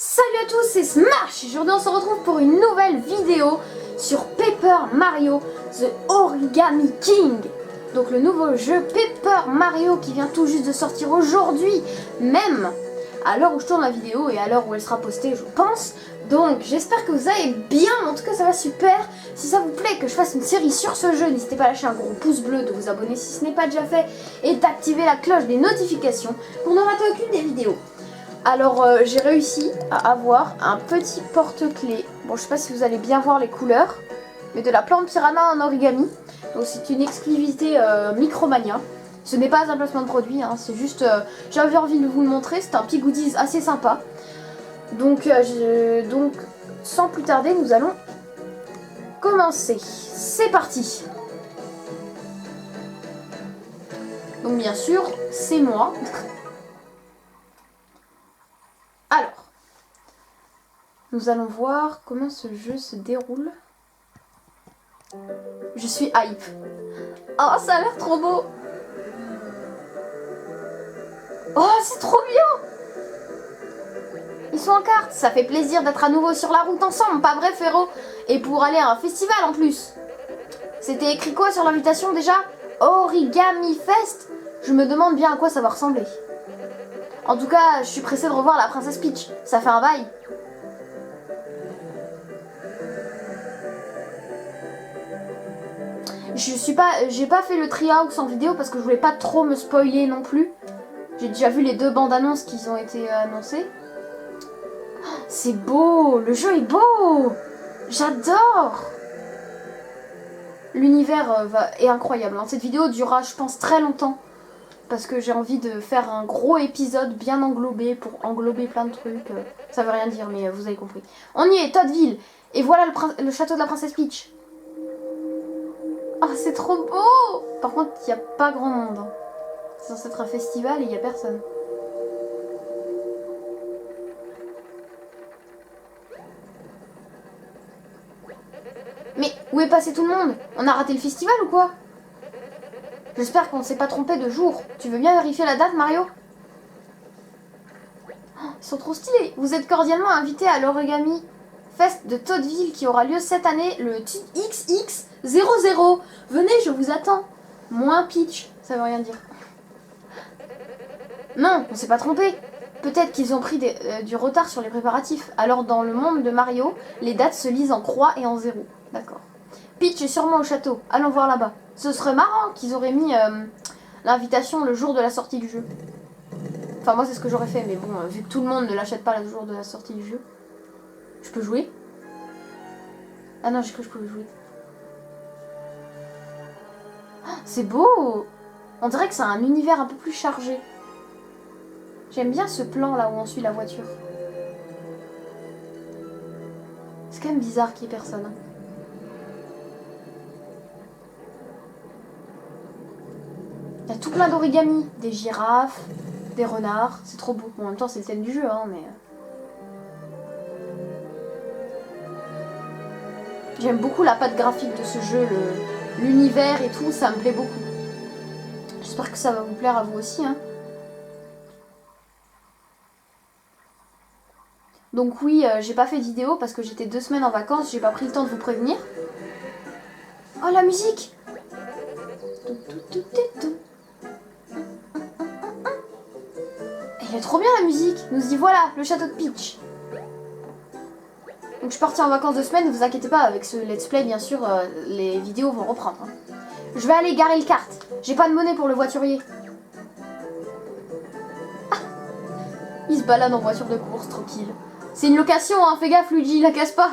Salut à tous, c'est Smash. Aujourd'hui on se retrouve pour une nouvelle vidéo sur Paper Mario The Origami King. Donc le nouveau jeu Paper Mario qui vient tout juste de sortir aujourd'hui même, à l'heure où je tourne la vidéo et à l'heure où elle sera postée je pense. Donc j'espère que vous allez bien, en tout cas ça va super. Si ça vous plaît que je fasse une série sur ce jeu, n'hésitez pas à lâcher un gros pouce bleu, de vous abonner si ce n'est pas déjà fait et d'activer la cloche des notifications pour ne rater aucune des vidéos. Alors j'ai réussi à avoir un petit porte-clés. Bon, je sais pas si vous allez bien voir les couleurs, mais de la plante piranha en origami. Donc c'est une exclusivité Micromania. Ce n'est pas un placement de produit, hein, c'est juste j'avais envie de vous le montrer. C'est un petit goodies assez sympa. Donc sans plus tarder, nous allons commencer. C'est parti. Donc bien sûr, c'est moi. Alors, nous allons voir comment ce jeu se déroule. Je suis hype. Oh, ça a l'air trop beau. Oh, c'est trop bien. Ils sont en carte. Ça fait plaisir d'être à nouveau sur la route ensemble, pas vrai, Féro? Et pour aller à un festival en plus. C'était écrit quoi sur l'invitation déjà? Origami Fest. Je me demande bien à quoi ça va ressembler. En tout cas, je suis pressée de revoir la princesse Peach. Ça fait un bail. J'ai pas fait le treehouse en vidéo parce que je voulais pas trop me spoiler non plus. J'ai déjà vu les deux bandes annonces qui ont été annoncées. Oh, c'est beau, le jeu est beau. J'adore. L'univers est incroyable. Cette vidéo durera, je pense, très longtemps. Parce que j'ai envie de faire un gros épisode bien englobé pour englober plein de trucs. Ça veut rien dire, mais vous avez compris. On y est, Toadville. Et voilà le château de la princesse Peach. Oh, c'est trop beau. Par contre, il n'y a pas grand monde. Hein. C'est censé être un festival et il n'y a personne. Mais où est passé tout le monde? On a raté le festival ou quoi? J'espère qu'on ne s'est pas trompé de jour. Tu veux bien vérifier la date, Mario? Oh, ils sont trop stylés. Vous êtes cordialement invités à l'Origami Fest de Toadville qui aura lieu cette année, le XX00. Venez, je vous attends. Moins Peach, ça veut rien dire. Non, on s'est pas trompé. Peut-être qu'ils ont pris du retard sur les préparatifs. Alors dans le monde de Mario, les dates se lisent en croix et en zéro. D'accord. Peach est sûrement au château. Allons voir là-bas. Ce serait marrant qu'ils auraient mis l'invitation le jour de la sortie du jeu. Enfin moi c'est ce que j'aurais fait, mais bon, vu que tout le monde ne l'achète pas le jour de la sortie du jeu. Je peux jouer? Ah non, j'ai cru que je pouvais jouer. Oh, c'est beau! On dirait que c'est un univers un peu plus chargé. J'aime bien ce plan là où on suit la voiture. C'est quand même bizarre qu'il n'y ait personne. Hein. Il y a tout plein d'origami. Des girafes, des renards. C'est trop beau. Bon, en même temps, c'est le thème du jeu, hein, mais... J'aime beaucoup la patte graphique de ce jeu, l'univers et tout, ça me plaît beaucoup. J'espère que ça va vous plaire à vous aussi, hein. Donc oui, j'ai pas fait de vidéo parce que j'étais 2 semaines en vacances, j'ai pas pris le temps de vous prévenir. Oh, la musique! Elle est trop bien la musique! Nous y voilà, le château de Peach. Donc je suis partie en vacances 2 semaines, ne vous inquiétez pas, avec ce let's play, bien sûr, les vidéos vont reprendre. Hein. Je vais aller garer le kart. J'ai pas de monnaie pour le voiturier. Ah, il se balade en voiture de course, tranquille. C'est une location, hein, fais gaffe Luigi, la casse pas.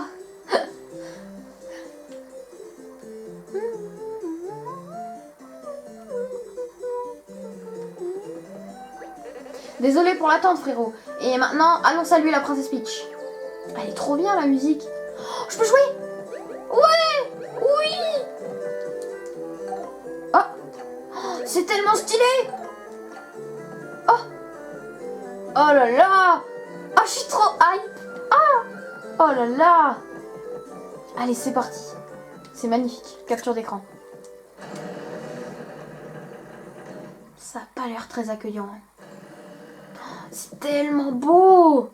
Désolé pour l'attente, frérot. Et maintenant, allons saluer la princesse Peach. Elle est trop bien, la musique. Oh, je peux jouer? Ouais! Oui! Oh! C'est tellement stylé! Oh! Oh là là! Oh, je suis trop hype! Ah! Oh là là! Allez, c'est parti. C'est magnifique. Capture d'écran. Ça a pas l'air très accueillant. C'est tellement beau!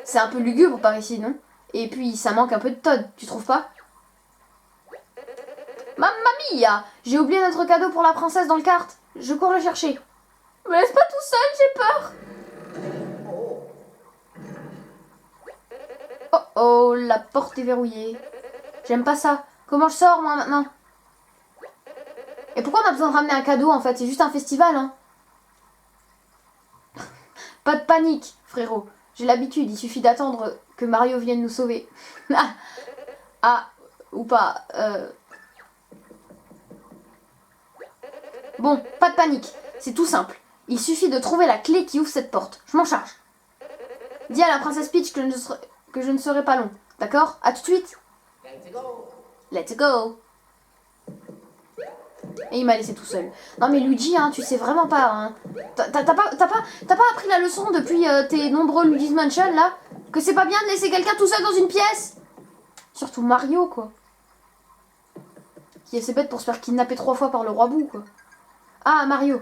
C'est un peu lugubre par ici, non? Et puis ça manque un peu de Todd, tu trouves pas? Mamma mia! J'ai oublié notre cadeau pour la princesse dans le kart. Je cours le chercher. Me laisse pas tout seul, j'ai peur. Oh oh, la porte est verrouillée. J'aime pas ça. Comment je sors moi maintenant? Et pourquoi on a besoin de ramener un cadeau en fait? C'est juste un festival, hein. Pas de panique, frérot. J'ai l'habitude, il suffit d'attendre que Mario vienne nous sauver. Ah, ou pas. Bon, pas de panique. C'est tout simple. Il suffit de trouver la clé qui ouvre cette porte. Je m'en charge. Dis à la princesse Peach que je ne serai pas long. D'accord? À tout de suite. Let's go. Let's go. Et il m'a laissé tout seul. Non mais Luigi, hein, tu sais vraiment pas. Hein. T'as pas appris la leçon depuis tes nombreux Luigi's Mansion là? Que c'est pas bien de laisser quelqu'un tout seul dans une pièce? Surtout Mario quoi. Qui est assez bête pour se faire kidnapper 3 fois par le roi Boo quoi. Ah Mario.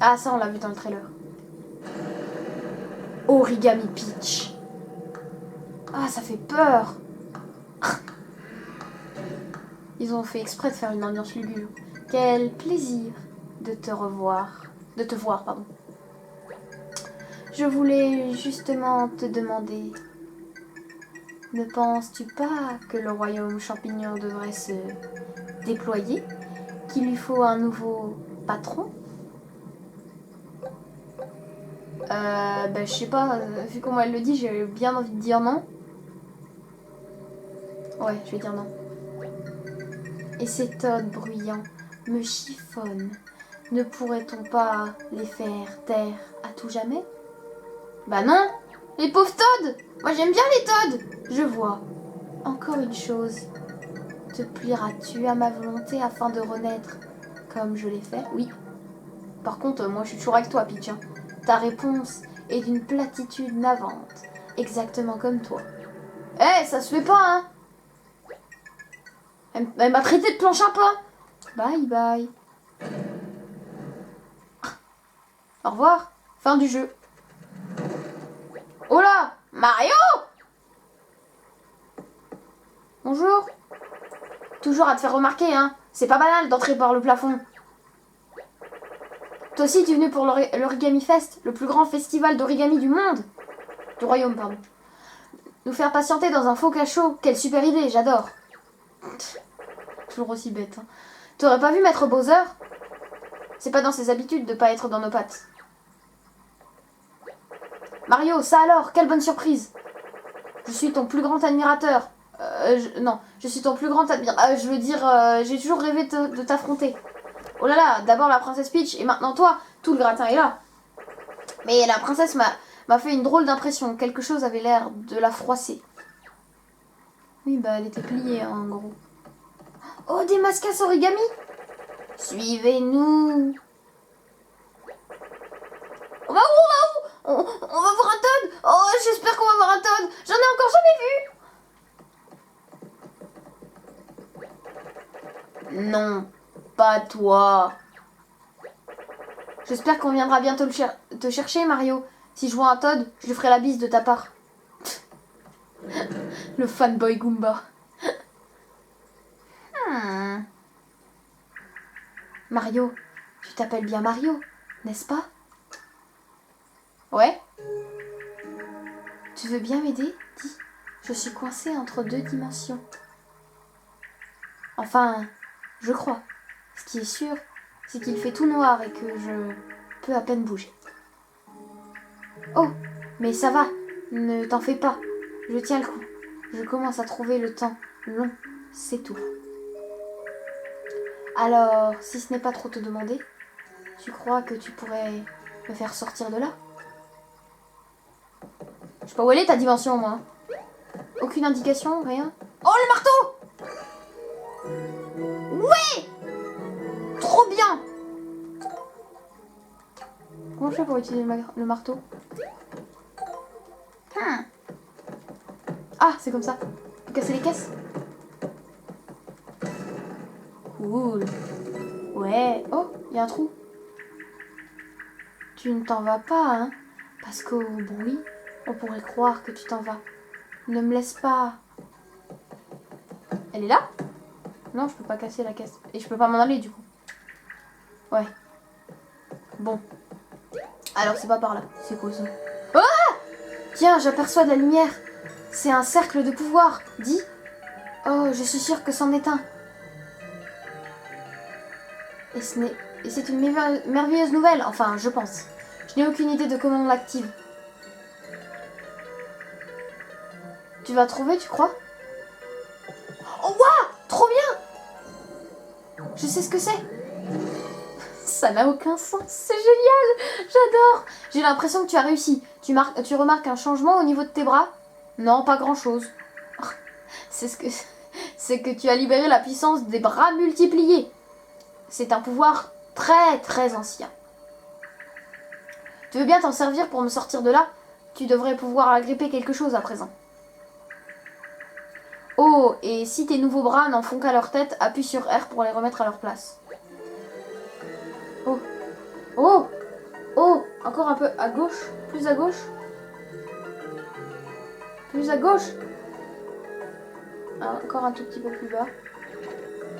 Ah ça on l'a vu dans le trailer. Origami Peach. Ah ça fait peur. Ils ont fait exprès de faire une ambiance lugubre. Quel plaisir de te revoir. De te voir, pardon. Je voulais justement te demander... Ne penses-tu pas que le royaume champignon devrait se déployer? Qu'il lui faut un nouveau patron? Je sais pas, vu comment elle le dit, j'ai bien envie de dire non. Ouais, je vais dire non. Et ces Todd bruyants me chiffonnent. Ne pourrait-on pas les faire taire à tout jamais? Bah non, les pauvres Todd. Moi j'aime bien les Todd. Je vois. Encore une chose. Te plieras-tu à ma volonté afin de renaître comme je l'ai fait? Oui. Par contre, moi je suis toujours avec toi, Peach. Hein. Ta réponse est d'une platitude navante. Exactement comme toi. Eh, ça se fait pas, hein. Elle m'a traité de planche à pain. Bye bye. Au revoir. Fin du jeu. Oh là, Mario! Bonjour. Toujours à te faire remarquer, hein. C'est pas banal d'entrer par le plafond. Toi aussi, tu es venu pour l'Origami Fest, le plus grand festival d'origami du monde. Du royaume, pardon. Nous faire patienter dans un faux cachot. Quelle super idée, j'adore. Toujours aussi bête. Hein. T'aurais pas vu Maître Bowser? C'est pas dans ses habitudes de pas être dans nos pattes. Mario, ça alors, quelle bonne surprise. Je suis ton plus grand admirateur. Non, je suis ton plus grand admirateur. Je veux dire, j'ai toujours rêvé de t'affronter. Oh là là, d'abord la princesse Peach et maintenant toi, tout le gratin est là. Mais la princesse m'a fait une drôle d'impression. Quelque chose avait l'air de la froisser. Oui, bah elle était pliée hein, en gros. Oh, des mascasses origami. Suivez-nous. On va où? On va voir un Todd. Oh, j'espère qu'on va voir un Todd. J'en ai encore jamais vu. Non, pas toi. J'espère qu'on viendra bientôt te chercher, Mario. Si je vois un Todd, je lui ferai la bise de ta part. Le fanboy Goomba. Mario, tu t'appelles bien Mario, n'est-ce pas? Ouais. Tu veux bien m'aider? Dis, je suis coincée entre 2 dimensions. Enfin, je crois. Ce qui est sûr, c'est qu'il fait tout noir et que je peux à peine bouger. Oh, mais ça va, ne t'en fais pas. Je tiens le coup. Je commence à trouver le temps long, c'est tout. Alors, si ce n'est pas trop te demander, tu crois que tu pourrais me faire sortir de là? Je sais pas où elle est ta dimension, moi. Aucune indication, rien. Oh, le marteau! Ouais! Trop bien! Comment je fais pour utiliser le marteau? Ah, c'est comme ça. Faut casser les caisses. Cool. Ouais. Oh, il y a un trou. Tu ne t'en vas pas, hein? Parce qu'au bruit, on pourrait croire que tu t'en vas. Ne me laisse pas. Elle est là? Non, je peux pas casser la caisse. Et je peux pas m'en aller du coup. Ouais. Bon. Alors c'est pas par là. C'est quoi ça? Ah! Tiens, j'aperçois de la lumière. C'est un cercle de pouvoir. Dis. Oh, je suis sûre que c'en est un. Et c'est une merveilleuse nouvelle. Enfin, je pense. Je n'ai aucune idée de comment on l'active. Tu vas trouver, tu crois? Oh, waouh! Trop bien! Je sais ce que c'est. Ça n'a aucun sens. C'est génial! J'adore! J'ai l'impression que tu as réussi. Tu remarques un changement au niveau de tes bras? Non, pas grand-chose. C'est que tu as libéré la puissance des bras multipliés. C'est un pouvoir très très ancien. Tu veux bien t'en servir pour me sortir de là? Tu devrais pouvoir agripper quelque chose à présent. Oh, et si tes nouveaux bras n'en font qu'à leur tête, appuie sur R pour les remettre à leur place. Oh, oh, oh, encore un peu à gauche, plus à gauche. Plus à gauche. Ah, encore un tout petit peu plus bas.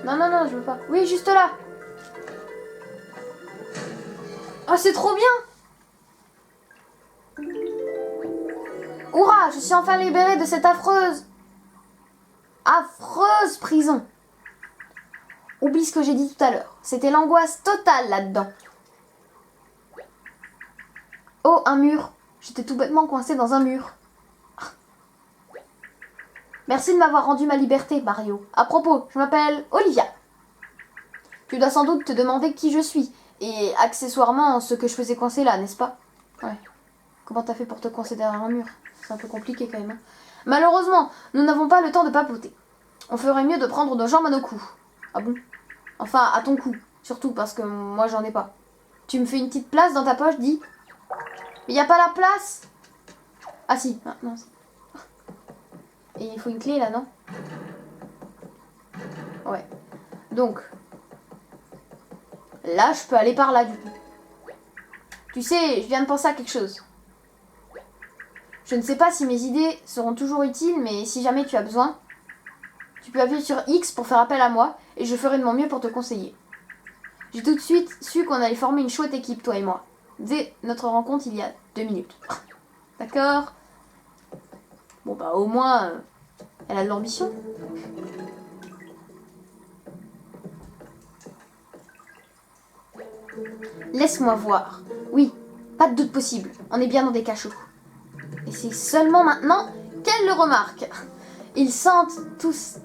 Non, non, non, je veux pas. Oui, juste là. Ah, c'est trop bien. Hurrah, je suis enfin libérée de cette affreuse prison. Oublie ce que j'ai dit tout à l'heure. C'était l'angoisse totale là-dedans. Oh, un mur. J'étais tout bêtement coincée dans un mur. Merci de m'avoir rendu ma liberté, Mario. À propos, je m'appelle Olivia. Tu dois sans doute te demander qui je suis. Et accessoirement, ce que je faisais coincer là, n'est-ce pas? Ouais. Comment t'as fait pour te coincer derrière un mur? C'est un peu compliqué quand même. Hein. Malheureusement, nous n'avons pas le temps de papoter. On ferait mieux de prendre nos jambes à nos coups. Ah bon? Enfin, à ton cou. Surtout parce que moi, j'en ai pas. Tu me fais une petite place dans ta poche, dis. Mais y a pas la place? Ah si. Ah, non. Et il faut une clé là, non? Ouais. Donc. Là, je peux aller par là, du coup. Tu sais, je viens de penser à quelque chose. Je ne sais pas si mes idées seront toujours utiles, mais si jamais tu as besoin, tu peux appuyer sur X pour faire appel à moi, et je ferai de mon mieux pour te conseiller. J'ai tout de suite su qu'on allait former une chouette équipe, toi et moi. Dès notre rencontre, il y a 2 minutes. D'accord? Bon bah au moins, elle a de l'ambition. Laisse-moi voir. Oui, pas de doute possible. On est bien dans des cachots. Et c'est seulement maintenant qu'elle le remarque. Ils sentent tous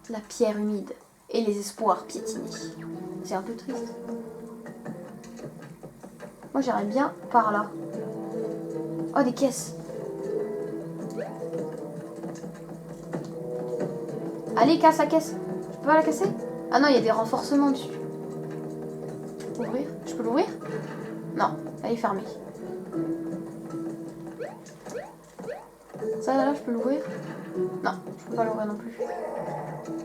la pierre humide et les espoirs piétinés. C'est un peu triste. Moi j'irais bien par là. Oh, des caisses. Allez, casse la caisse. Je peux pas la casser? Ah non, il y a des renforcements dessus. Ouvrir? Je peux l'ouvrir? Non, elle est fermée. Ça là, je peux l'ouvrir? Non, je peux pas l'ouvrir non plus.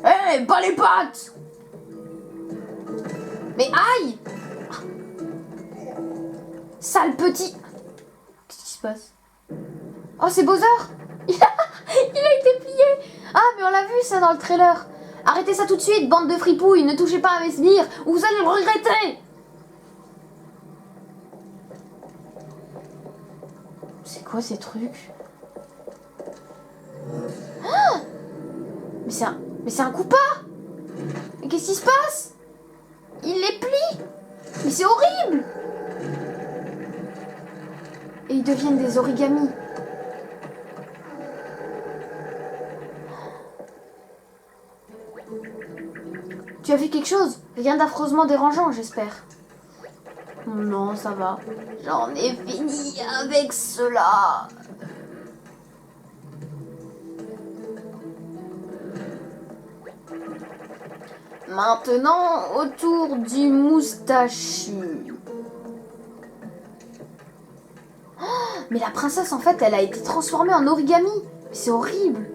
Hé, hey, pas les pattes! Mais aïe! Sale petit! Qu'est-ce qui se passe? Oh, c'est Bowser! Il a été plié! Ah, mais on l'a vu ça dans le trailer! Arrêtez ça tout de suite, bande de fripouilles! Ne touchez pas à mes sbires ou vous allez le regretter! C'est quoi ces trucs? Ah, mais c'est un coupa! Mais qu'est-ce qui se passe? Il les plie! Mais c'est horrible! Et ils deviennent des origamis. Tu as vu quelque chose? Rien d'affreusement dérangeant, j'espère. Non, ça va. J'en ai fini avec cela. Maintenant, autour du moustachu. Oh, mais la princesse, en fait, elle a été transformée en origami. Mais c'est horrible.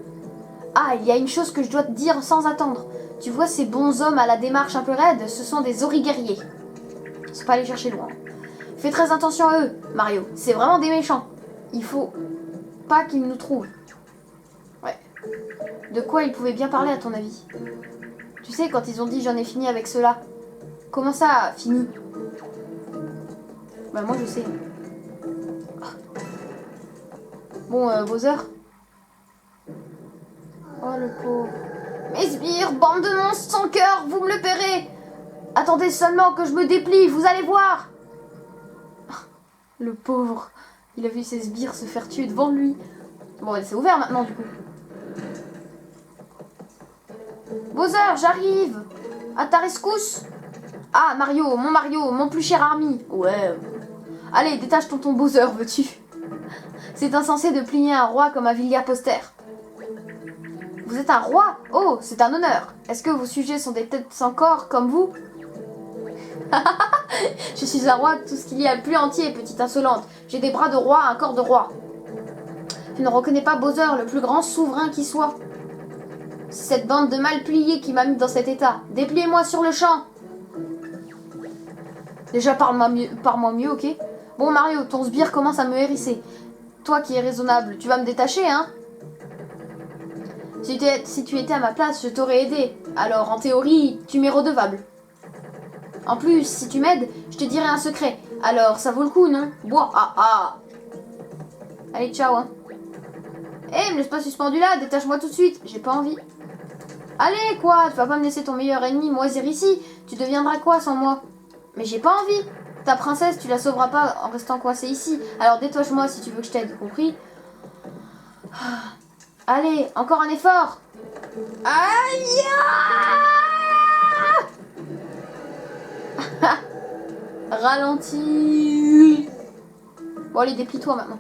Ah, il y a une chose que je dois te dire sans attendre. Tu vois ces bons hommes à la démarche un peu raide, ce sont des origuerriers. Faut pas aller chercher loin. Fais très attention à eux, Mario. C'est vraiment des méchants. Il faut pas qu'ils nous trouvent. Ouais. De quoi ils pouvaient bien parler à ton avis? Tu sais, quand ils ont dit j'en ai fini avec cela. Comment ça, fini? Bah moi je sais. Bon, Bowser. Oh le pauvre. Mes sbires, bande de monstres sans cœur, vous me le paierez. Attendez seulement que je me déplie, vous allez voir. Le pauvre. Il a vu ses sbires se faire tuer devant lui. Bon, c'est ouvert maintenant du coup. Bowser, j'arrive. À ta rescousse. Ah, Mario, mon plus cher ami. Ouais. Allez, détache ton Bowser, veux-tu? C'est insensé de plier un roi comme un vulgaire poster. Vous êtes un roi? Oh, c'est un honneur. Est-ce que vos sujets sont des têtes sans corps comme vous? Je suis un roi, tout ce qu'il y a de plus entier, petite insolente. J'ai des bras de roi, un corps de roi. Tu ne reconnais pas Bowser, le plus grand souverain qui soit? C'est cette bande de mal pliés qui m'a mis dans cet état. Dépliez-moi sur le champ. Déjà, parle-moi mieux, ok? Bon, Mario, ton sbire commence à me hérisser. Toi qui es raisonnable, tu vas me détacher, hein? Si tu étais à ma place, je t'aurais aidé. Alors, en théorie, tu m'es redevable. En plus, si tu m'aides, je te dirai un secret. Alors, ça vaut le coup, non? Bois, ah, ah. Allez, ciao, hein. Eh, me laisse pas suspendu là, détache-moi tout de suite. J'ai pas envie. Allez, quoi? Tu vas pas me laisser ton meilleur ennemi moisir ici. Tu deviendras quoi sans moi? Mais j'ai pas envie. Ta princesse, tu la sauveras pas en restant coincée ici. Alors détache-moi si tu veux que je t'aide, compris? Allez, encore un effort. Aïe! Ralentis. Bon, allez, déplie-toi maintenant.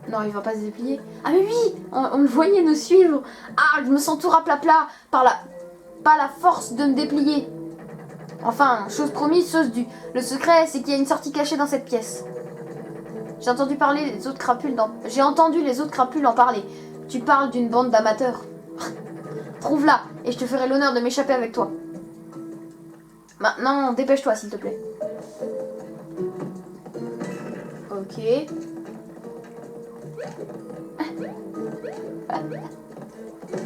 Non, il va pas se déplier. Ah mais oui, on le voyait nous suivre. Ah, je me sens tout raplapla par la force de me déplier. Enfin, chose promise, chose due. Le secret, c'est qu'il y a une sortie cachée dans cette pièce. J'ai entendu les autres crapules en parler. Tu parles d'une bande d'amateurs. Trouve-la, et je te ferai l'honneur de m'échapper avec toi. Maintenant, dépêche-toi, s'il te plaît. Ok.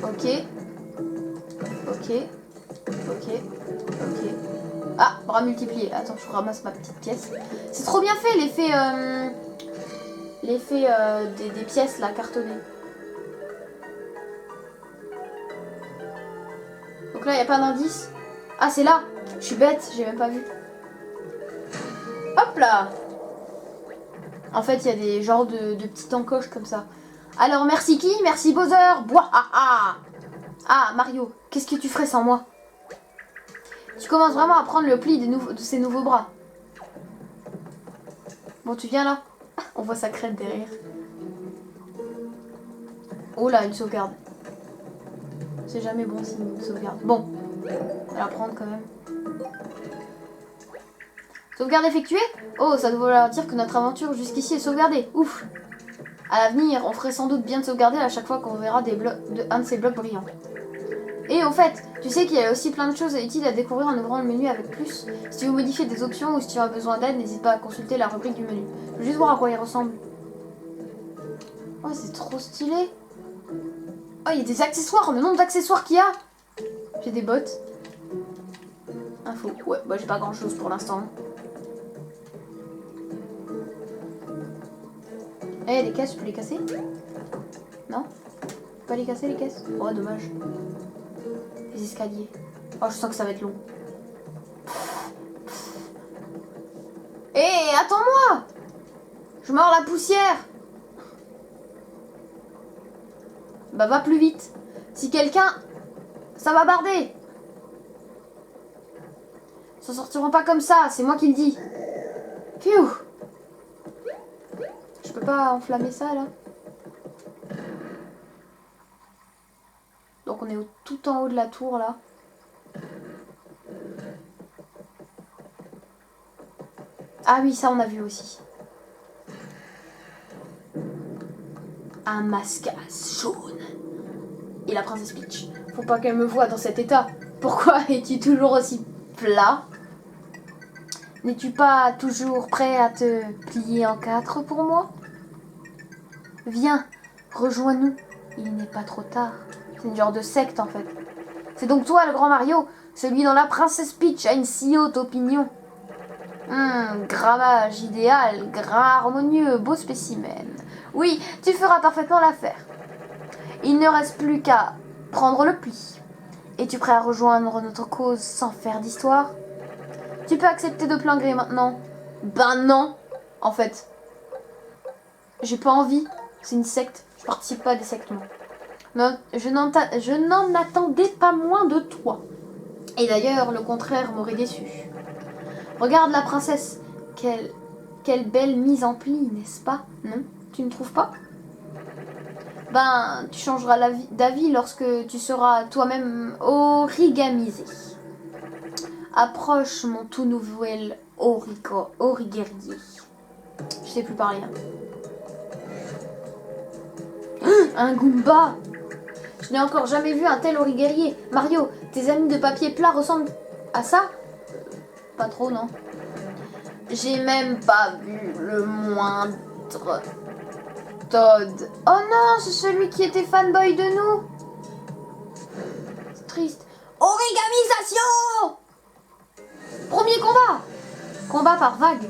Ok. Ok. Ok. Ok. Ah, bras multipliés. Attends, je ramasse ma petite pièce. C'est trop bien fait, l'effet des pièces, là, cartonnées. Donc là, il n'y a pas d'indice. Ah, c'est là. Je suis bête, j'ai même pas vu. Hop là. En fait, il y a des genres de petites encoches comme ça. Alors, merci qui? Merci Bowser. Bois, ah, ah. Ah, Mario, qu'est-ce que tu ferais sans moi? Tu commences vraiment à prendre le pli de ces nouveaux bras. Bon, tu viens là? On voit sa crête derrière. Oh là, une sauvegarde. C'est jamais bon signe, une sauvegarde. Bon, on va la prendre quand même. Sauvegarde effectuée? Oh, ça doit vouloir dire que notre aventure jusqu'ici est sauvegardée. Ouf. À l'avenir, on ferait sans doute bien de sauvegarder à chaque fois qu'on verra un de ces blocs brillants. Et au fait, tu sais qu'il y a aussi plein de choses utiles à découvrir en ouvrant le menu avec plus. Si tu veux modifier des options ou si tu as besoin d'aide, n'hésite pas à consulter la rubrique du menu. Je veux juste voir à quoi il ressemble. Oh, c'est trop stylé. Oh, il y a des accessoires, le nombre d'accessoires qu'il y a. J'ai des bottes. Info. Ouais, bah j'ai pas grand chose pour l'instant. Eh, les caisses, je peux les casser? Non? Je peux pas les casser, les caisses? Oh, dommage. Les escaliers. Oh, je sens que ça va être long. Hé, attends-moi! Je mords la poussière! Bah, va plus vite. Si quelqu'un... Ça va barder. Ils s'en sortiront pas comme ça, c'est moi qui le dis. Pfiou! Je peux pas enflammer ça, là? Donc on est tout en haut de la tour, là. Ah oui, ça on a vu aussi. Un masque jaune. Et la princesse Peach. Faut pas qu'elle me voie dans cet état. Pourquoi es-tu toujours aussi plat? N'es-tu pas toujours prêt à te plier en quatre pour moi? Viens, rejoins-nous. Il n'est pas trop tard. C'est une genre de secte en fait. C'est donc toi le grand Mario, celui dont la princesse Peach a une si haute opinion. Grammage idéal, grain harmonieux, beau spécimen. Oui, tu feras parfaitement l'affaire. Il ne reste plus qu'à prendre le pli. Es-tu prêt à rejoindre notre cause sans faire d'histoire? Tu peux accepter de plein gré maintenant. Ben non, en fait. J'ai pas envie. C'est une secte. Je participe pas à des sectes, moi. Non, je n'en attendais pas moins de toi. Et d'ailleurs, le contraire m'aurait déçu. Regarde la princesse. Quelle belle mise en pli, n'est-ce pas? Non? Tu ne trouves pas? Ben, tu changeras d'avis lorsque tu seras toi-même origamisé. Approche mon tout nouvel origuerrier. Je sais plus parler. Un Goomba! Je n'ai encore jamais vu un tel origuerrier. Mario, tes amis de papier plat ressemblent à ça? Pas trop, non? J'ai même pas vu le moindre Todd. Oh non, c'est celui qui était fanboy de nous. C'est triste. Origamisation! Premier combat! Combat par vague.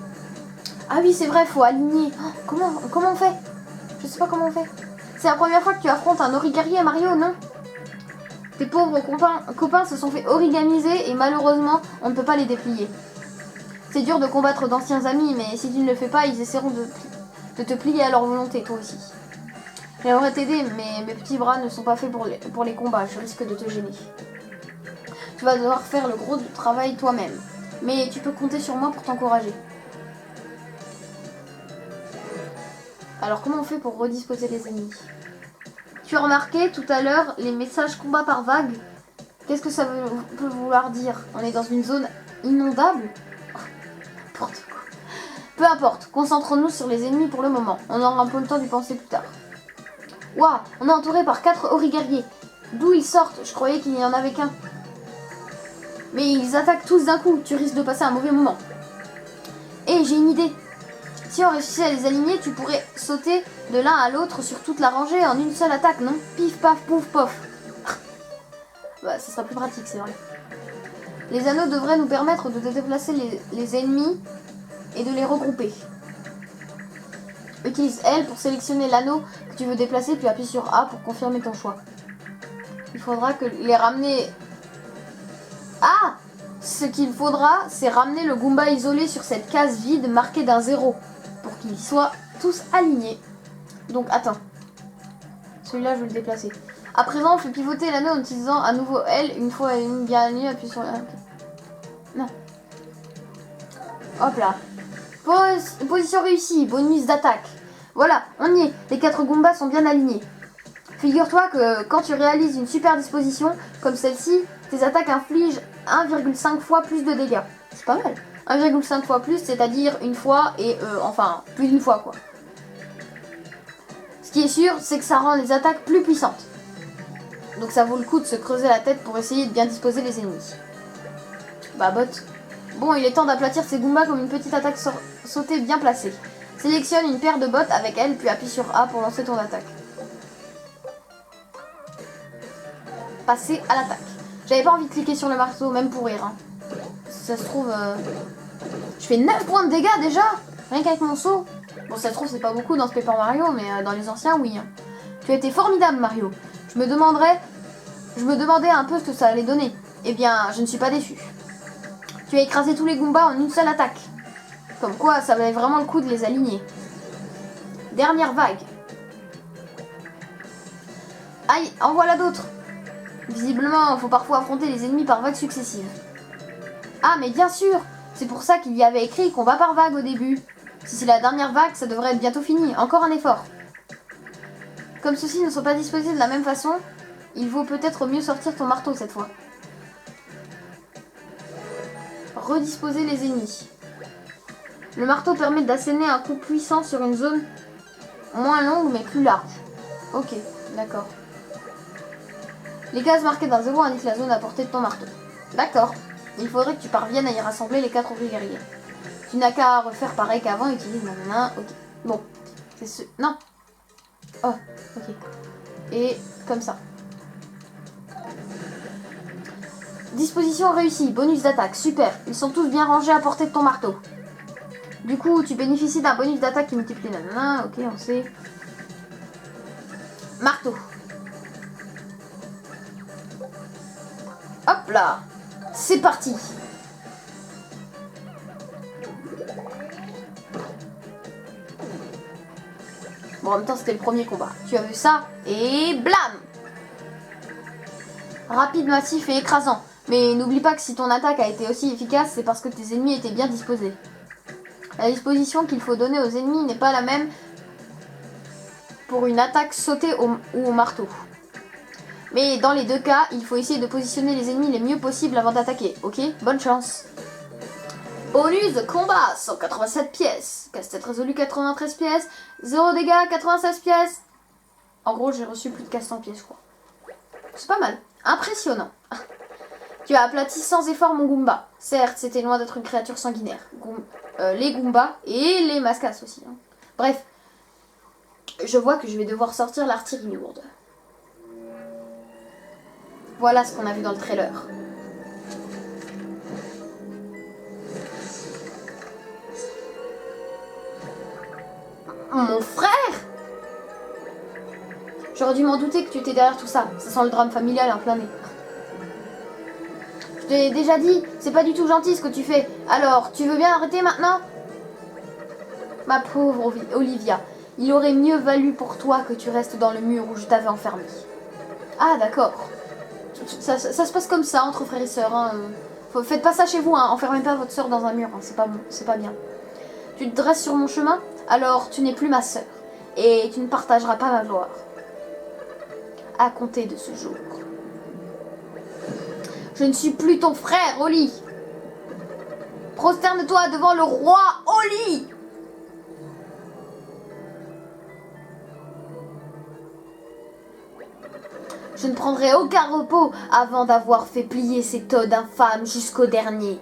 Ah oui, c'est vrai, faut aligner. Oh, comment on fait? Je sais pas comment on fait. C'est la première fois que tu affrontes un origuerrier, Mario, non? Tes pauvres copains se sont fait origamiser et malheureusement, on ne peut pas les déplier. C'est dur de combattre d'anciens amis, mais si tu ne le fais pas, ils essaieront de te plier à leur volonté, toi aussi. J'aimerais t'aider, mais mes petits bras ne sont pas faits pour les combats, je risque de te gêner. Tu vas devoir faire le gros travail toi-même, mais tu peux compter sur moi pour t'encourager. Alors comment on fait pour redisposer les ennemis? Tu as remarqué tout à l'heure les messages combat par vague? Qu'est-ce que ça peut vouloir dire? On est dans une zone inondable? N'importe quoi. Peu importe, concentrons-nous sur les ennemis pour le moment. On aura un peu le temps d'y penser plus tard. Waouh, on est entouré par 4 origuerriers. D'où ils sortent? Je croyais qu'il n'y en avait qu'un. Mais ils attaquent tous d'un coup, tu risques de passer un mauvais moment. Et j'ai une idée. Si on réussissait à les aligner, tu pourrais sauter de l'un à l'autre sur toute la rangée en une seule attaque, non? Pif, paf, pouf, pof. Bah, ça sera plus pratique, c'est vrai. Les anneaux devraient nous permettre de déplacer les ennemis et de les regrouper. Utilise L pour sélectionner l'anneau que tu veux déplacer, puis appuie sur A pour confirmer ton choix. Il faudra que les ramener... Ah! Ce qu'il faudra, c'est ramener le Goomba isolé sur cette case vide marquée d'un 0 pour qu'ils soient tous alignés. Donc attends. Celui-là, je vais le déplacer. À présent, on fait pivoter l'anneau en utilisant à nouveau L. Une fois bien aligné, appuie sur... Non. Hop là. Position réussie, bonus d'attaque. Voilà, on y est. Les 4 Goombas sont bien alignés. Figure-toi que quand tu réalises une super disposition comme celle-ci, tes attaques infligent 1,5 fois plus de dégâts. C'est pas mal. 1,5 fois plus, c'est-à-dire une fois et enfin plus d'une fois quoi. Ce qui est sûr, c'est que ça rend les attaques plus puissantes. Donc ça vaut le coup de se creuser la tête pour essayer de bien disposer les ennemis. Bah bot. Bon, il est temps d'aplatir ces Goombas comme une petite attaque sautée bien placée. Sélectionne une paire de bottes avec elle, puis appuie sur A pour lancer ton attaque. Passer à l'attaque. J'avais pas envie de cliquer sur le marteau, même pour rire. Hein. Si ça se trouve... Je fais 9 points de dégâts déjà, rien qu'avec mon saut. Bon, ça se trouve, c'est pas beaucoup dans ce Paper Mario, mais dans les anciens, oui. Hein. Tu as été formidable, Mario. Je me demandais un peu ce que ça allait donner. Eh bien, je ne suis pas déçu. Tu as écrasé tous les Goombas en une seule attaque. Comme quoi, ça valait vraiment le coup de les aligner. Dernière vague. Aïe, en voilà d'autres. Visiblement, il faut parfois affronter les ennemis par vagues successives. Ah, mais bien sûr, c'est pour ça qu'il y avait écrit qu'on va par vague au début. Si c'est la dernière vague, ça devrait être bientôt fini. Encore un effort. Comme ceux-ci ne sont pas disposés de la même façon, il vaut peut-être mieux sortir ton marteau cette fois. Redisposer les ennemis. Le marteau permet d'asséner un coup puissant sur une zone moins longue mais plus large. Ok, d'accord. Les cases marquées d'un 0 indiquent la zone à portée de ton marteau. D'accord. Il faudrait que tu parviennes à y rassembler les 4 guerriers. Tu n'as qu'à refaire pareil qu'avant, utilise nanana, ok. Bon, c'est ce... Non. Oh, ok. Et comme ça. Disposition réussie, bonus d'attaque, super. Ils sont tous bien rangés à portée de ton marteau. Du coup, tu bénéficies d'un bonus d'attaque qui multiplie nanana, ok, on sait. Marteau. Hop là. C'est parti. Bon, en même temps, c'était le premier combat. Tu as vu ça et blam. Rapide, massif et écrasant. Mais n'oublie pas que si ton attaque a été aussi efficace, c'est parce que tes ennemis étaient bien disposés. La disposition qu'il faut donner aux ennemis n'est pas la même pour une attaque sautée ou au marteau. Mais dans les deux cas, il faut essayer de positionner les ennemis les mieux possible avant d'attaquer, ok? Bonne chance. Bonus de combat, 187 pièces. Casse-tête résolu, 93 pièces. 0 dégâts, 96 pièces. En gros, j'ai reçu plus de 400 pièces, je crois. C'est pas mal. Impressionnant. Tu as aplati sans effort mon Goomba. Certes, c'était loin d'être une créature sanguinaire. Les Goombas et les Mascas aussi. Hein. Bref, je vois que je vais devoir sortir l'artillerie lourde. Voilà ce qu'on a vu dans le trailer. Mon frère! J'aurais dû m'en douter que tu étais derrière tout ça. Ça sent le drame familial en plein nez. Je t'ai déjà dit, c'est pas du tout gentil ce que tu fais. Alors, tu veux bien arrêter maintenant? Ma pauvre Olivia, il aurait mieux valu pour toi que tu restes dans le mur où je t'avais enfermé. Ah, d'accord. Ça se passe comme ça entre frères et sœurs. Hein. Faites pas ça chez vous, hein. Enfermez pas votre sœur dans un mur. Hein. C'est pas bon, c'est pas bien. Tu te dresses sur mon chemin, alors tu n'es plus ma sœur. Et tu ne partageras pas ma gloire. À compter de ce jour. Je ne suis plus ton frère, Oli. Prosterne-toi devant le roi Oli. Je ne prendrai aucun repos avant d'avoir fait plier ces toads infâmes jusqu'au dernier.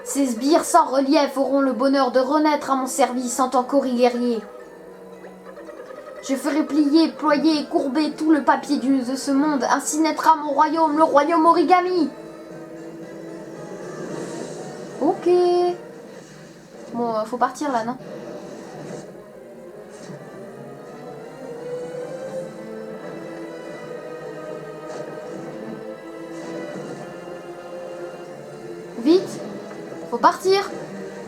Ces sbires sans relief auront le bonheur de renaître à mon service en tant qu'Ori guerrier. Je ferai plier, ployer et courber tout le papier de ce monde. Ainsi naîtra mon royaume, le royaume origami. Ok. Bon, faut partir là, non? Vite. Faut partir.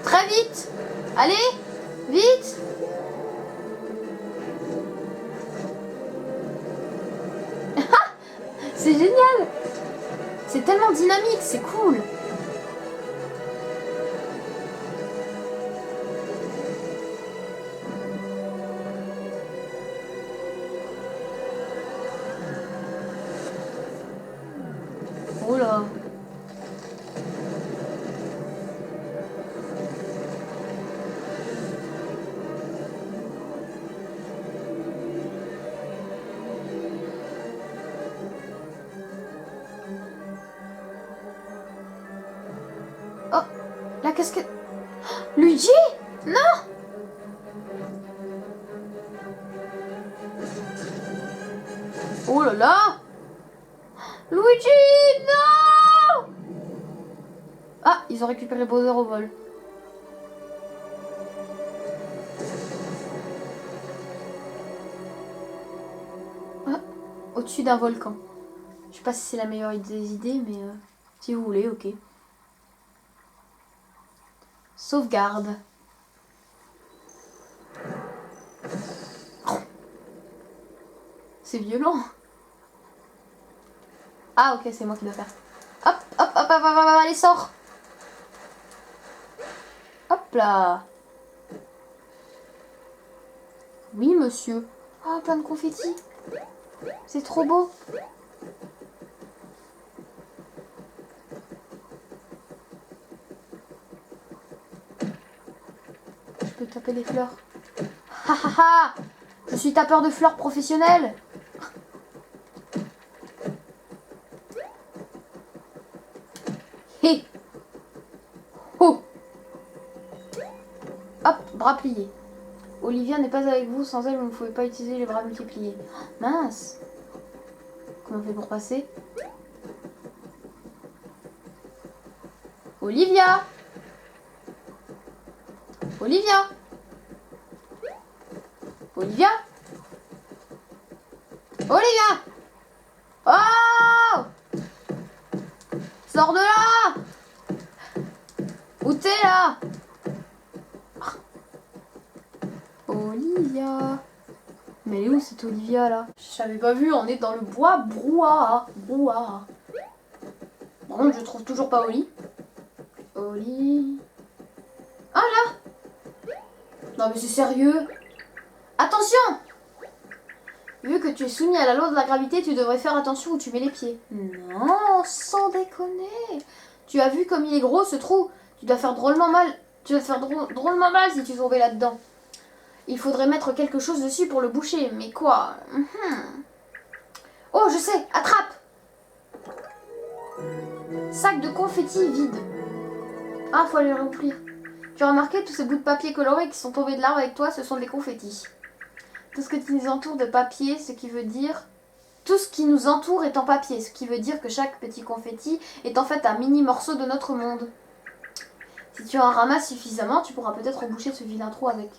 Très vite. Allez, vite. C'est génial. C'est tellement dynamique, c'est cool. Oh là. Oh, la casquette. Luigi? Non! Oh là là! Luigi, non! Ah, ils ont récupéré Bowser au vol. Ah, au-dessus d'un volcan. Je sais pas si c'est la meilleure des idées, mais si vous voulez, ok. Sauvegarde. C'est violent. Ah ok, c'est moi qui dois faire. Hop, hop, hop, hop, hop, hop, allez, sors. Hop là. Oui, monsieur. Ah, plein de confettis. C'est trop beau. Je peux taper les fleurs. Ha ha ha. Je suis tapeur de fleurs professionnel. Hé. Oh. bras pliés. Olivia n'est pas avec vous, sans elle vous ne pouvez pas utiliser les bras multipliés. Mince. Comment on fait pour passer? Olivia! Olivia! Olivia! Olivia! Oh! Sors de là! Où t'es là? Olivia. Mais elle est où cette Olivia là? Je l'avais pas vu, on est dans le bois brouhaha. Brouhaha. Par contre, je trouve toujours pas Oli. Oli. Ah là! Non mais c'est sérieux? Attention! Vu que tu es soumis à la loi de la gravité, tu devrais faire attention où tu mets les pieds. Non, sans déconner. Tu as vu comme il est gros ce trou? Tu dois faire drôlement mal. Tu vas te faire drôlement mal si tu tombais là-dedans. Il faudrait mettre quelque chose dessus pour le boucher. Mais quoi? Oh, je sais. Attrape! Sac de confetti vide. Ah, faut aller le remplir. Tu as remarqué tous ces bouts de papier colorés qui sont tombés de l'arbre avec toi, ce sont des confettis. Tout ce qui nous entoure de papier, ce qui veut dire... Tout ce qui nous entoure est en papier, ce qui veut dire que chaque petit confetti est en fait un mini morceau de notre monde. Si tu en ramasses suffisamment, tu pourras peut-être reboucher ce vilain trou avec.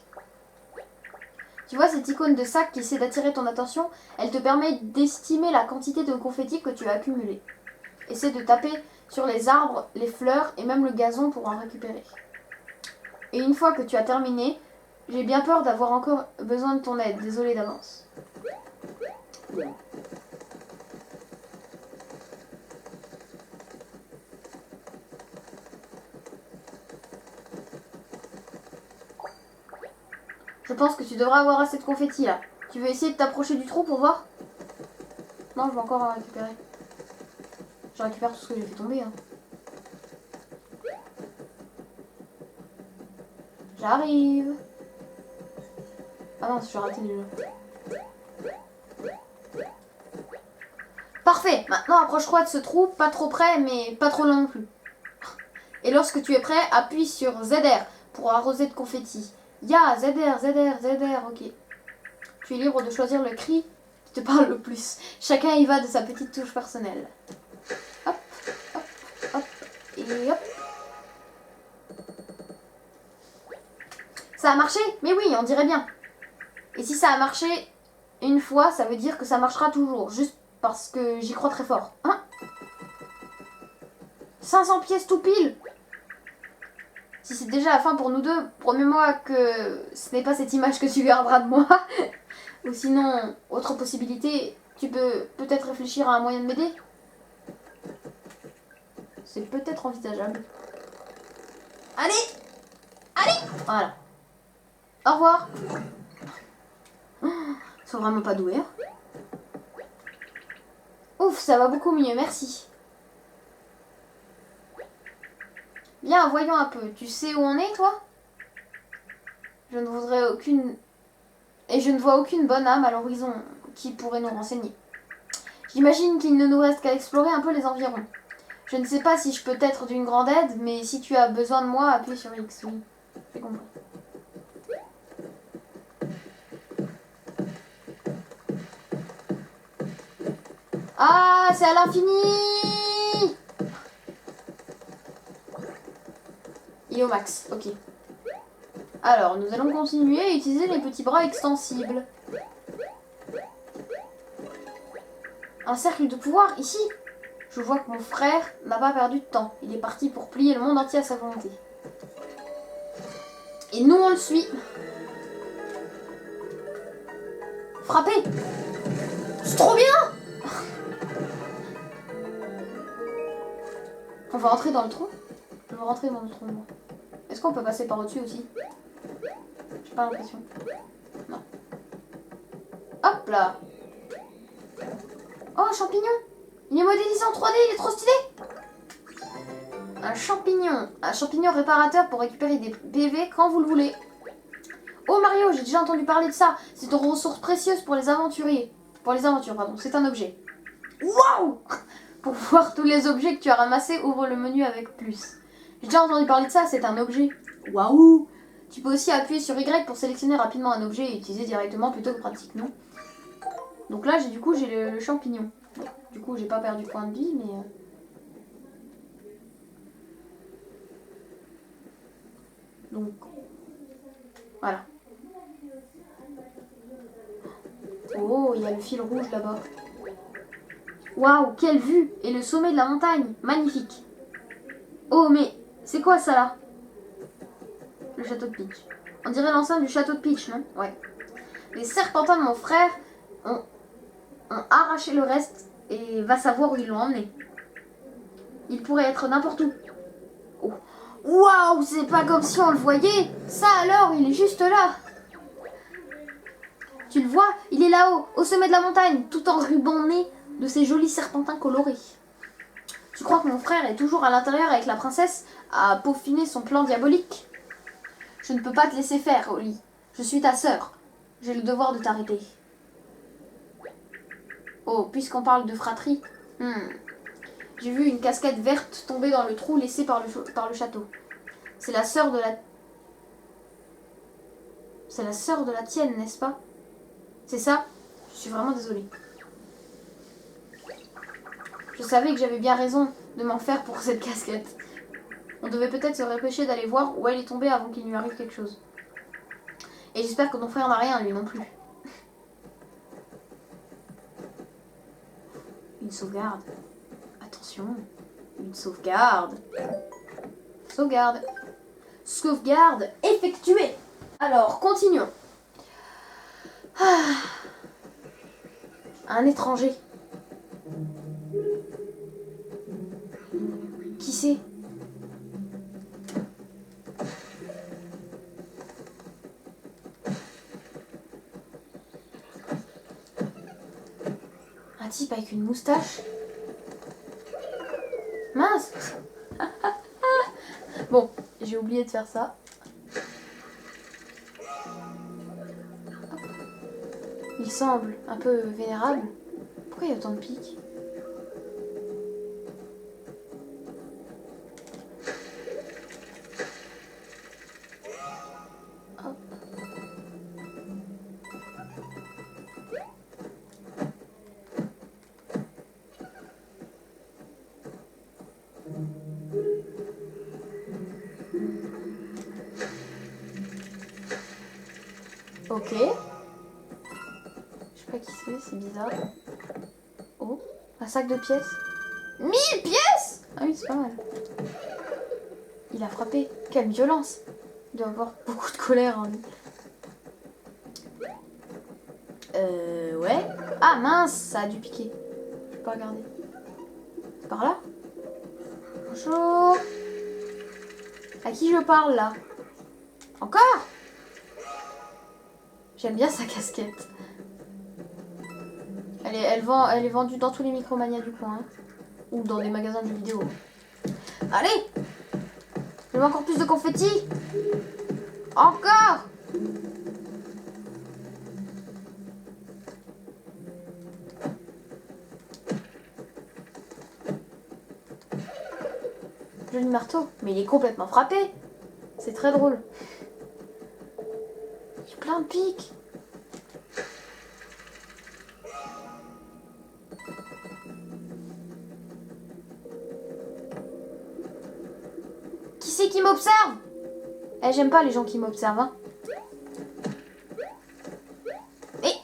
Tu vois cette icône de sac qui essaie d'attirer ton attention? Elle te permet d'estimer la quantité de confettis que tu as accumulé. Essaie de taper sur les arbres, les fleurs et même le gazon pour en récupérer. Et une fois que tu as terminé, j'ai bien peur d'avoir encore besoin de ton aide. Désolée d'avance. Je pense que tu devras avoir assez de confettis là. Tu veux essayer de t'approcher du trou pour voir? Non, je vais encore en récupérer. Je récupère tout ce que j'ai fait tomber. Hein. J'arrive. Ah non, j'ai raté le jeu. Parfait. Maintenant, approche-toi de ce trou. Pas trop près, mais pas trop loin non plus. Et lorsque tu es prêt, appuie sur ZR pour arroser de confettis. Ya, ZR, ZR, ZR, ok. Tu es libre de choisir le cri qui te parle le plus. Chacun y va de sa petite touche personnelle. Hop, hop, hop, et hop. Ça a marché? Mais oui, on dirait bien. Et si ça a marché une fois, ça veut dire que ça marchera toujours. Juste parce que j'y crois très fort. Hein? 500 pièces tout pile! Si c'est déjà la fin pour nous deux, promets-moi que ce n'est pas cette image que tu garderas de moi. Ou sinon, autre possibilité, tu peux peut-être réfléchir à un moyen de m'aider? C'est peut-être envisageable. Allez! Allez! Voilà. Au revoir. Ils sont vraiment pas doués. Hein. Ouf, ça va beaucoup mieux, merci. Bien, voyons un peu. Tu sais où on est, toi? Je ne voudrais aucune... Et je ne vois aucune bonne âme à l'horizon qui pourrait nous renseigner. J'imagine qu'il ne nous reste qu'à explorer un peu les environs. Je ne sais pas si je peux être d'une grande aide, mais si tu as besoin de moi, appuie sur X. Oui, j'ai compris. Ah, c'est à l'infini! Il est au max, ok. Alors, nous allons continuer à utiliser les petits bras extensibles. Un cercle de pouvoir, ici. Je vois que mon frère n'a pas perdu de temps. Il est parti pour plier le monde entier à sa volonté. Et nous, on le suit. Frappez! C'est trop bien! On va rentrer dans le trou? Je veux rentrer dans le trou, moi. Est-ce qu'on peut passer par au-dessus aussi? J'ai pas l'impression. Non. Hop là! Oh, un champignon! Il est modélisé en 3D, il est trop stylé! Un champignon. Un champignon réparateur pour récupérer des PV quand vous le voulez. Oh Mario, j'ai déjà entendu parler de ça. C'est une ressource précieuse pour les aventuriers. Pour les aventures, pardon. C'est un objet. Waouh! Pour voir tous les objets que tu as ramassés, ouvre le menu avec plus. J'ai déjà entendu parler de ça, c'est un objet. Waouh! Tu peux aussi appuyer sur Y pour sélectionner rapidement un objet et utiliser directement plutôt que pratique, non? Donc là, du coup, j'ai le champignon. Bon, du coup, j'ai pas perdu point de vie, mais... Donc, voilà. Oh, il y a le fil rouge là-bas. Waouh, quelle vue! Et le sommet de la montagne, magnifique. Oh, mais c'est quoi ça là? Le château de Peach. On dirait l'enceinte du château de Peach, non? Ouais. Les serpentins de mon frère ont arraché le reste et va savoir où ils l'ont emmené. Il pourrait être n'importe où. Oh. Waouh, c'est pas comme si on le voyait. Ça alors, il est juste là. Tu le vois, il est là-haut, au sommet de la montagne, tout enrubanné de ces jolis serpentins colorés. Tu crois que mon frère est toujours à l'intérieur avec la princesse à peaufiner son plan diabolique? Je ne peux pas te laisser faire, Oli. Je suis ta sœur. J'ai le devoir de t'arrêter. Oh, puisqu'on parle de fratrie, j'ai vu une casquette verte tomber dans le trou laissé par le château. C'est la sœur de la... C'est la sœur de la tienne, n'est-ce pas? C'est ça? Je suis vraiment désolée. Je savais que j'avais bien raison de m'en faire pour cette casquette. On devait peut-être se dépêcher d'aller voir où elle est tombée avant qu'il lui arrive quelque chose. Et j'espère que ton frère n'a rien, lui non plus. Une sauvegarde. Attention. Une sauvegarde. Sauvegarde. Sauvegarde effectuée. Alors, continuons. Un étranger. Qui c'est? Un type avec une moustache? Mince. Bon, j'ai oublié de faire ça. Il semble un peu vénérable. Pourquoi il y a autant de pics? Hop. Ok. Je sais pas qui c'est bizarre. Oh, un sac de pièces. 1000 pièces! Ah oui, c'est pas mal. Il a frappé. Quelle violence. Il doit avoir beaucoup de colère en lui. Ouais. Ah mince, ça a dû piquer. Je peux pas regarder. C'est par là? Bonjour. À qui je parle là? Encore? J'aime bien sa casquette. Elle est vendue dans tous les Micromania du coin. Hein. Ou dans des magasins de jeux vidéo. Allez! Je veux encore plus de confettis. Encore! Joli marteau. Mais il est complètement frappé. C'est très drôle. Il y a plein de pics. Qui c'est qui m'observe? Eh, j'aime pas les gens qui m'observent, hein.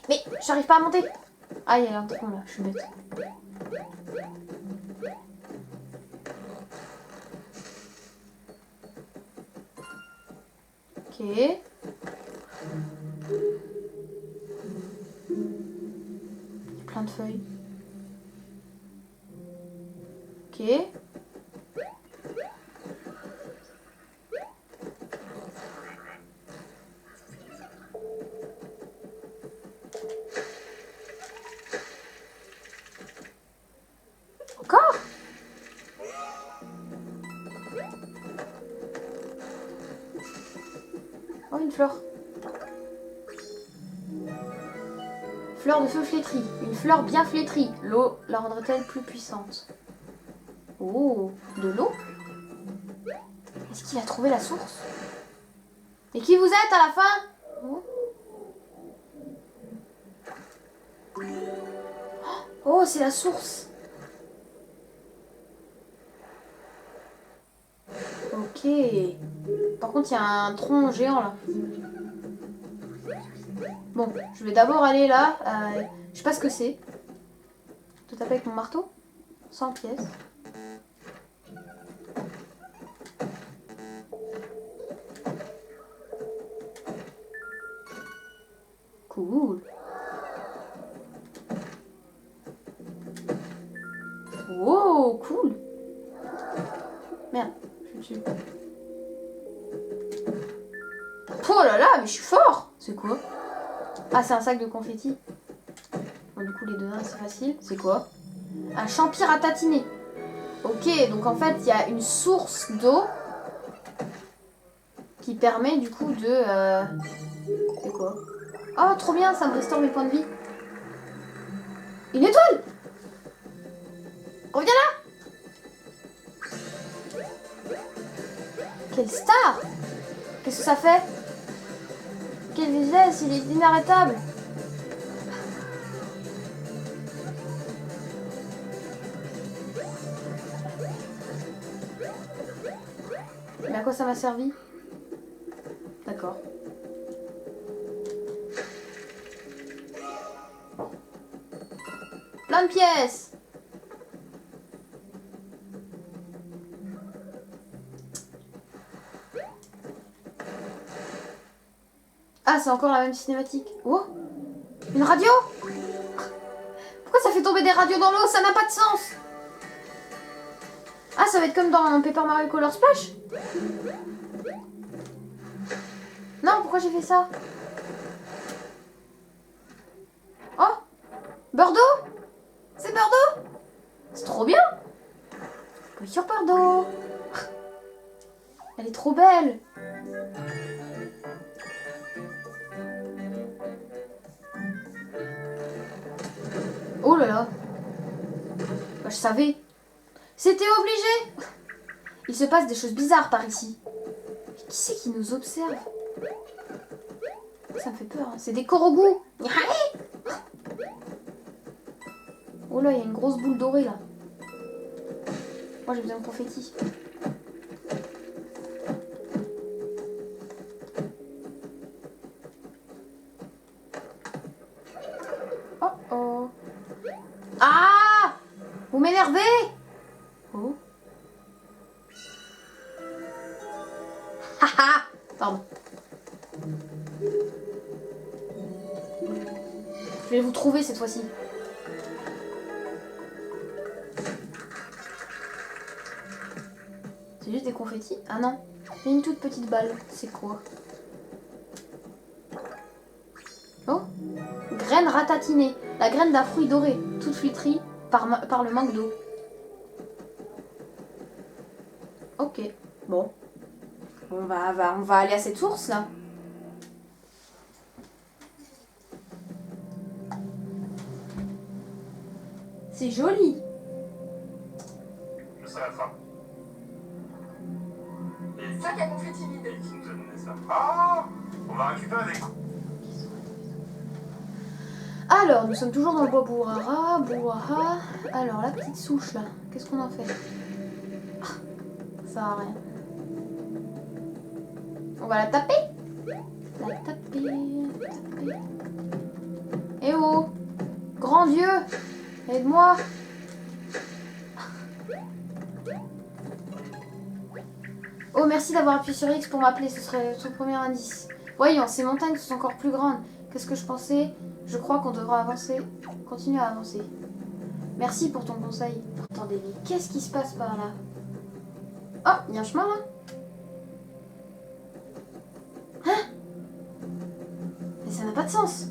Mais, j'arrive pas à monter. Ah, il y a un tronc là, je suis bête. Ok. Il y a plein de feuilles. Ok. Encore? Oh, une fleur. Fleur de feu flétrie. Une fleur bien flétrie. L'eau la rendrait-elle plus puissante? Oh, de l'eau? Est-ce qu'il a trouvé la source? Et qui vous êtes à la fin? Oh, oh c'est la source. Ok. Par contre, il y a un tronc géant là. Bon, je vais d'abord aller là. Je sais pas ce que c'est. Tout taper avec mon marteau. 100 pièces. Cool. Oh, cool. Merde, je suis dessus. Oh là là, mais je suis fort. C'est quoi? Ah, c'est un sac de confettis. Bon, du coup, les deux c'est facile. C'est quoi? Un champi ratatiné. Ok, donc en fait, il y a une source d'eau qui permet du coup de... C'est quoi? Oh, trop bien, ça me restaure mes points de vie. Une étoile! Reviens là! Quelle star! Qu'est-ce que ça fait? Quelle vitesse, il est inarrêtable! Mais à quoi ça m'a servi? D'accord. Plein de pièces! Ah, c'est encore la même cinématique. Oh! Une radio? Pourquoi ça fait tomber des radios dans l'eau? Ça n'a pas de sens! Ah, ça va être comme dans Paper Mario Color Splash? Non, pourquoi j'ai fait ça? Oh! Bordeaux? C'est Bordeaux? C'est trop bien! Oui, sur Bordeaux! Elle est trop belle! Oh là là! Bah, je savais! C'était obligé! Il se passe des choses bizarres par ici. Mais qui c'est qui nous observe? Ça me fait peur. Hein. C'est des Korogu! Oh là, il y a une grosse boule dorée là. Moi j'ai besoin de confetti. Oh oh. Ah! Vous m'énervez! Oh. Haha! Pardon. Je vais vous trouver cette fois-ci. C'est juste des confettis? Ah non, il y a une toute petite balle. C'est quoi? Oh! Graine ratatinée. La graine d'un fruit doré, toute flétrie par le manque d'eau. Ok, bon. On va aller à cette source là. C'est joli. Je serai à ça. Et Sac à confetti vide. qui nous a donné ça? Ah! On va récupérer des... Alors, nous sommes toujours dans le bois Bouhara. Alors, la petite souche là, qu'est-ce qu'on en fait? Ah, ça sert à rien. On va la taper. La taper. Eh oh! Grand Dieu! Aide-moi! Oh, merci d'avoir appuyé sur X pour m'appeler, ce serait son premier indice. Voyons, ces montagnes sont encore plus grandes. Qu'est-ce que je pensais? Je crois qu'on devra avancer. Continuer à avancer. Merci pour ton conseil. Attendez, mais qu'est-ce qui se passe par là? Oh, il y a un chemin là? Hein? Mais ça n'a pas de sens.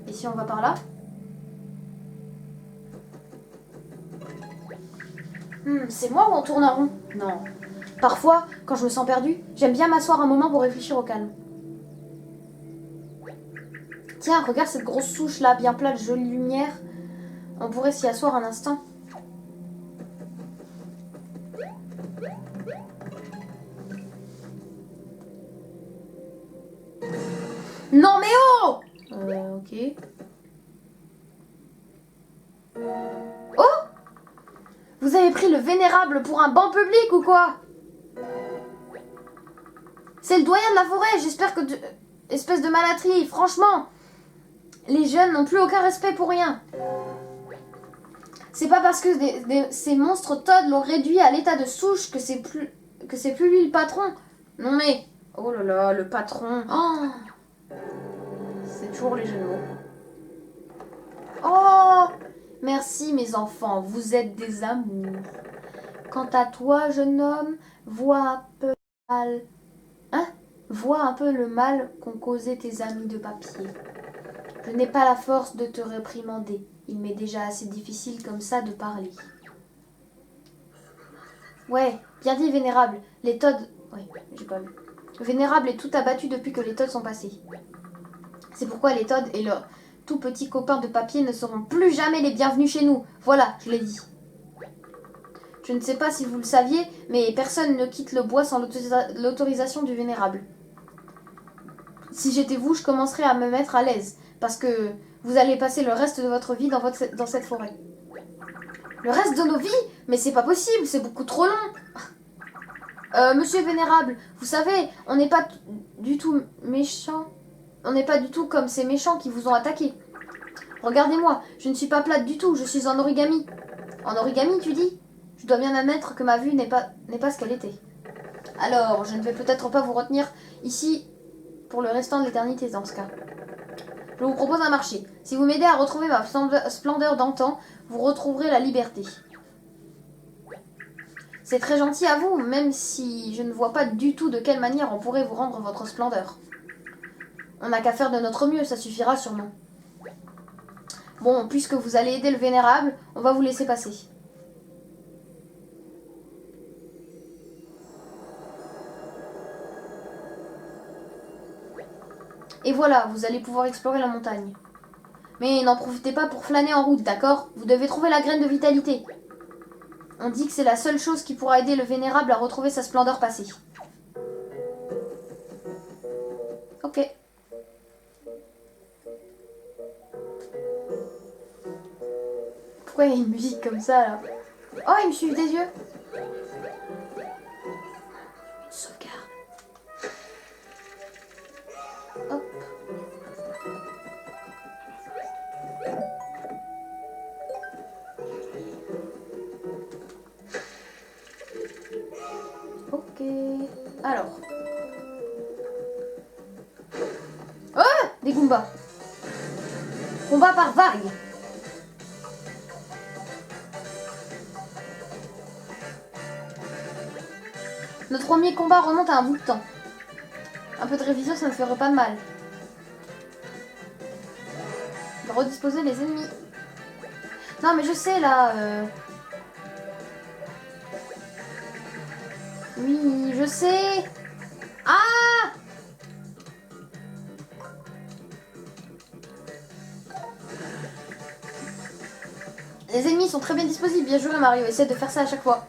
Et si on va par là? C'est moi ou on tourne en rond? Non. Parfois, quand je me sens perdue, j'aime bien m'asseoir un moment pour réfléchir au calme. Tiens, regarde cette grosse souche là, bien plate, jolie lumière. On pourrait s'y asseoir un instant. Non mais oh ok. Oh! Vous avez pris le vénérable pour un banc public ou quoi? C'est le doyen de la forêt, j'espère que... Espèce de malaterie, franchement. Les jeunes n'ont plus aucun respect pour rien. C'est pas parce que ces monstres Todd l'ont réduit à l'état de souche que c'est plus lui le patron. Non mais... Oh là là, le patron. Oh, c'est toujours les jeux de mots. Oh! Merci mes enfants, vous êtes des amours. Quant à toi, jeune homme, vois un peu mal. Hein? Vois un peu le mal qu'ont causé tes amis de papier. Je n'ai pas la force de te réprimander. Il m'est déjà assez difficile comme ça de parler. Ouais, bien dit, Vénérable. Les Todd... Oui, j'ai pas vu. Vénérable est tout abattu depuis que les Todd sont passés. C'est pourquoi les Todd et leurs tout petits copains de papier ne seront plus jamais les bienvenus chez nous. Voilà, je l'ai dit. Je ne sais pas si vous le saviez, mais personne ne quitte le bois sans l'autorisation du Vénérable. Si j'étais vous, je commencerais à me mettre à l'aise, parce que vous allez passer le reste de votre vie dans cette forêt. Le reste de nos vies? Mais c'est pas possible, c'est beaucoup trop long. Monsieur Vénérable, vous savez, on n'est pas du tout méchant. On n'est pas du tout comme ces méchants qui vous ont attaqué. Regardez-moi, je ne suis pas plate du tout, je suis en origami. En origami, tu dis? Je dois bien admettre que ma vue n'est pas ce qu'elle était. Alors, je ne vais peut-être pas vous retenir ici pour le restant de l'éternité dans ce cas. Je vous propose un marché. Si vous m'aidez à retrouver ma splendeur d'antan, vous retrouverez la liberté. C'est très gentil à vous, même si je ne vois pas du tout de quelle manière on pourrait vous rendre votre splendeur. On n'a qu'à faire de notre mieux, ça suffira sûrement. Bon, puisque vous allez aider le Vénérable, on va vous laisser passer. Et voilà, vous allez pouvoir explorer la montagne. Mais n'en profitez pas pour flâner en route, d'accord? Vous devez trouver la graine de vitalité. On dit que c'est la seule chose qui pourra aider le Vénérable à retrouver sa splendeur passée. Ok. Pourquoi il y a une musique comme ça, là? Oh, il me suit des yeux. Une sauvegarde. Hop. Ok. Alors. Oh! Des Goombas. Combat par vague. Notre premier combat remonte à un bout de temps. Un peu de révision, ça ne ferait pas de mal. De redisposer les ennemis. Non, mais je sais, là... Oui, je sais. Ah! Les ennemis sont très bien disposés. Bien joué, Mario. Essaie de faire ça à chaque fois.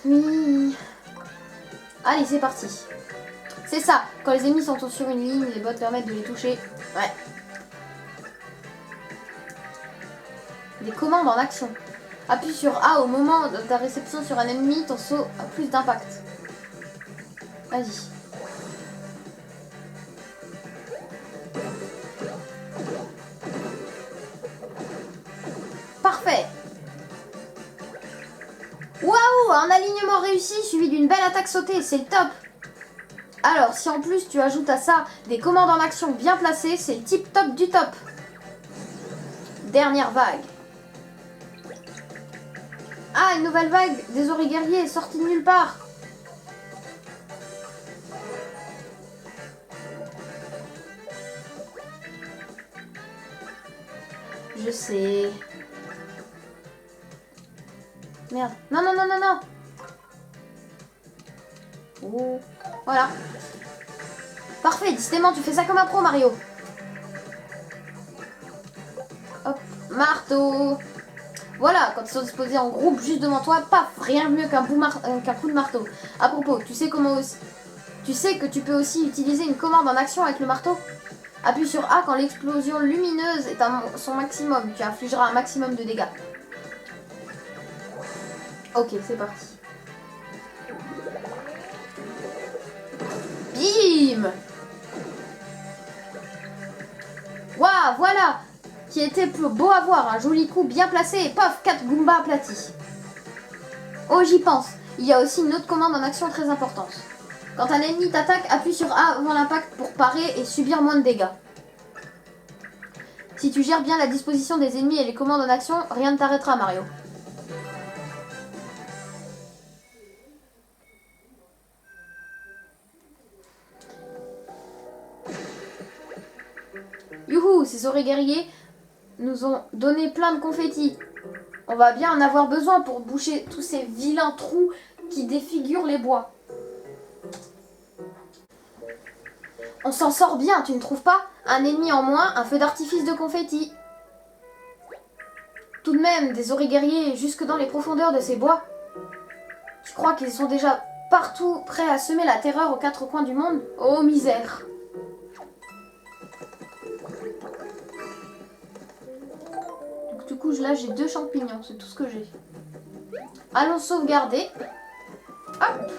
Oui. Allez, c'est parti. C'est ça. Quand les ennemis sont sur une ligne, les bottes permettent de les toucher. Ouais. Des commandes en action. Appuie sur A au moment de ta réception sur un ennemi, ton saut a plus d'impact. Vas-y. Parfait. Waouh, un alignement réussi suivi d'une belle attaque sautée, c'est le top. Alors, si en plus tu ajoutes à ça des commandes en action bien placées, c'est le tip top du top. Dernière vague. Ah, une nouvelle vague des origuerriers sortie de nulle part. Je sais. Merde. Non, non, non, non, non. Oh. Voilà. Parfait, décidément, tu fais ça comme un pro, Mario. Hop, marteau. Voilà, quand ils sont disposés en groupe juste devant toi, paf, rien de mieux qu'un coup de marteau. À propos, tu sais comment aussi... Tu sais que tu peux aussi utiliser une commande en action avec le marteau? Appuie sur A quand l'explosion lumineuse est à son maximum. Tu infligeras un maximum de dégâts. Ok, c'est parti. Bim! Waouh, voilà! Qui était beau à voir, un joli coup bien placé et paf, 4 Goombas aplatis. Oh, j'y pense. Il y a aussi une autre commande en action très importante. Quand un ennemi t'attaque, appuie sur A avant l'impact pour parer et subir moins de dégâts. Si tu gères bien la disposition des ennemis et les commandes en action, rien ne t'arrêtera, Mario. Youhou, ces oreilles guerriers nous ont donné plein de confettis. On va bien en avoir besoin pour boucher tous ces vilains trous qui défigurent les bois. On s'en sort bien, tu ne trouves pas? Un ennemi en moins, un feu d'artifice de confettis. Tout de même, des oreilles guerriers jusque dans les profondeurs de ces bois. Tu crois qu'ils sont déjà partout prêts à semer la terreur aux quatre coins du monde? Oh misère! Du coup, là, j'ai 2 champignons, c'est tout ce que j'ai. Allons sauvegarder. Hop!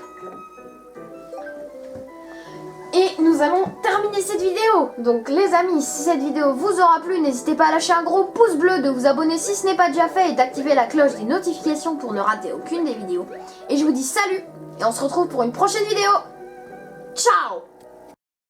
Et nous allons terminer cette vidéo. Donc les amis, si cette vidéo vous aura plu, n'hésitez pas à lâcher un gros pouce bleu, de vous abonner si ce n'est pas déjà fait et d'activer la cloche des notifications pour ne rater aucune des vidéos. Et je vous dis salut et on se retrouve pour une prochaine vidéo. Ciao!